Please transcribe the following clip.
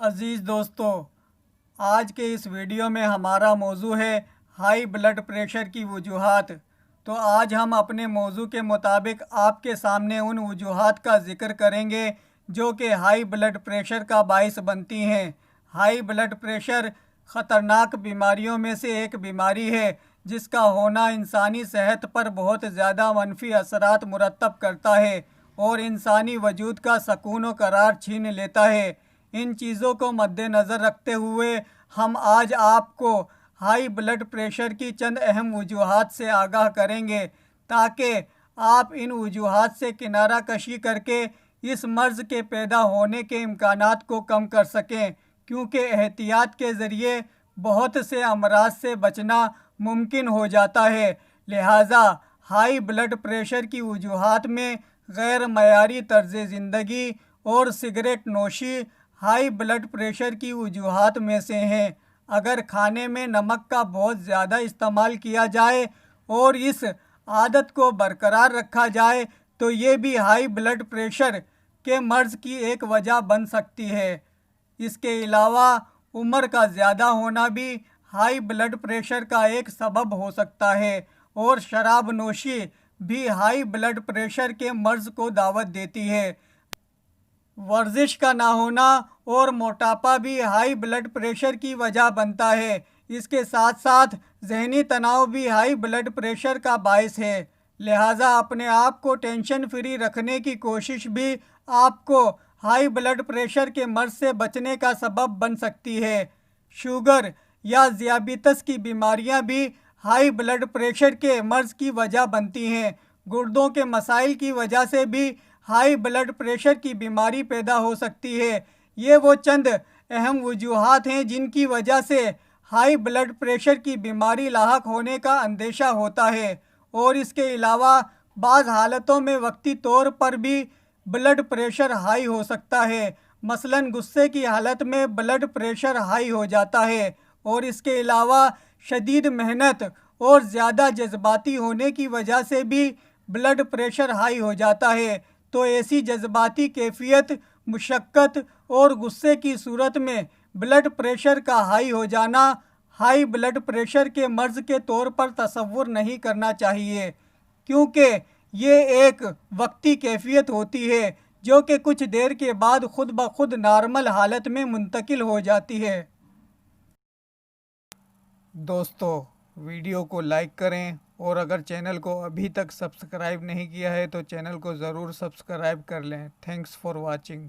عزیز دوستو، آج کے اس ویڈیو میں ہمارا موضوع ہے ہائی بلڈ پریشر کی وجوہات۔ تو آج ہم اپنے موضوع کے مطابق آپ کے سامنے ان وجوہات کا ذکر کریں گے جو کہ ہائی بلڈ پریشر کا باعث بنتی ہیں۔ ہائی بلڈ پریشر خطرناک بیماریوں میں سے ایک بیماری ہے جس کا ہونا انسانی صحت پر بہت زیادہ منفی اثرات مرتب کرتا ہے اور انسانی وجود کا سکون و قرار چھین لیتا ہے۔ ان چیزوں کو مد نظر رکھتے ہوئے ہم آج آپ کو ہائی بلڈ پریشر کی چند اہم وجوہات سے آگاہ کریں گے تاکہ آپ ان وجوہات سے کنارہ کشی کر کے اس مرض کے پیدا ہونے کے امکانات کو کم کر سکیں، کیونکہ احتیاط کے ذریعے بہت سے امراض سے بچنا ممکن ہو جاتا ہے۔ لہٰذا ہائی بلڈ پریشر کی وجوہات میں غیر معیاری طرز زندگی اور سگریٹ نوشی ہائی بلڈ پریشر کی وجوہات میں سے ہیں۔ اگر کھانے میں نمک کا بہت زیادہ استعمال کیا جائے اور اس عادت کو برقرار رکھا جائے تو یہ بھی ہائی بلڈ پریشر کے مرض کی ایک وجہ بن سکتی ہے۔ اس کے علاوہ عمر کا زیادہ ہونا بھی ہائی بلڈ پریشر کا ایک سبب ہو سکتا ہے، اور شراب نوشی بھی ہائی بلڈ پریشر کے مرض کو دعوت دیتی ہے۔ ورزش کا نہ ہونا اور موٹاپا بھی ہائی بلڈ پریشر کی وجہ بنتا ہے۔ اس کے ساتھ ساتھ ذہنی تناؤ بھی ہائی بلڈ پریشر کا باعث ہے۔ لہٰذا اپنے آپ کو ٹینشن فری رکھنے کی کوشش بھی آپ کو ہائی بلڈ پریشر کے مرض سے بچنے کا سبب بن سکتی ہے۔ شوگر یا ذیابیطس کی بیماریاں بھی ہائی بلڈ پریشر کے مرض کی وجہ بنتی ہیں۔ گردوں کے مسائل کی وجہ سے بھی ہائی بلڈ پریشر کی بیماری پیدا ہو سکتی ہے۔ یہ وہ چند اہم وجوہات ہیں جن کی وجہ سے ہائی بلڈ پریشر کی بیماری لاحق ہونے کا اندیشہ ہوتا ہے، اور اس کے علاوہ بعض حالتوں میں وقتی طور پر بھی بلڈ پریشر ہائی ہو سکتا ہے۔ مثلاً غصے کی حالت میں بلڈ پریشر ہائی ہو جاتا ہے، اور اس کے علاوہ شدید محنت اور زیادہ جذباتی ہونے کی وجہ سے بھی بلڈ پریشر ہائی ہو جاتا ہے۔ تو ایسی جذباتی کیفیت، مشقت اور غصے کی صورت میں بلڈ پریشر کا ہائی ہو جانا ہائی بلڈ پریشر کے مرض کے طور پر تصور نہیں کرنا چاہیے، کیونکہ یہ ایک وقتی کیفیت ہوتی ہے جو کہ کچھ دیر کے بعد خود بخود نارمل حالت میں منتقل ہو جاتی ہے۔ دوستو، ویڈیو کو لائک کریں، اور اگر چینل کو ابھی تک سبسکرائب نہیں کیا ہے تو چینل کو ضرور سبسکرائب کر لیں۔ Thanks for watching.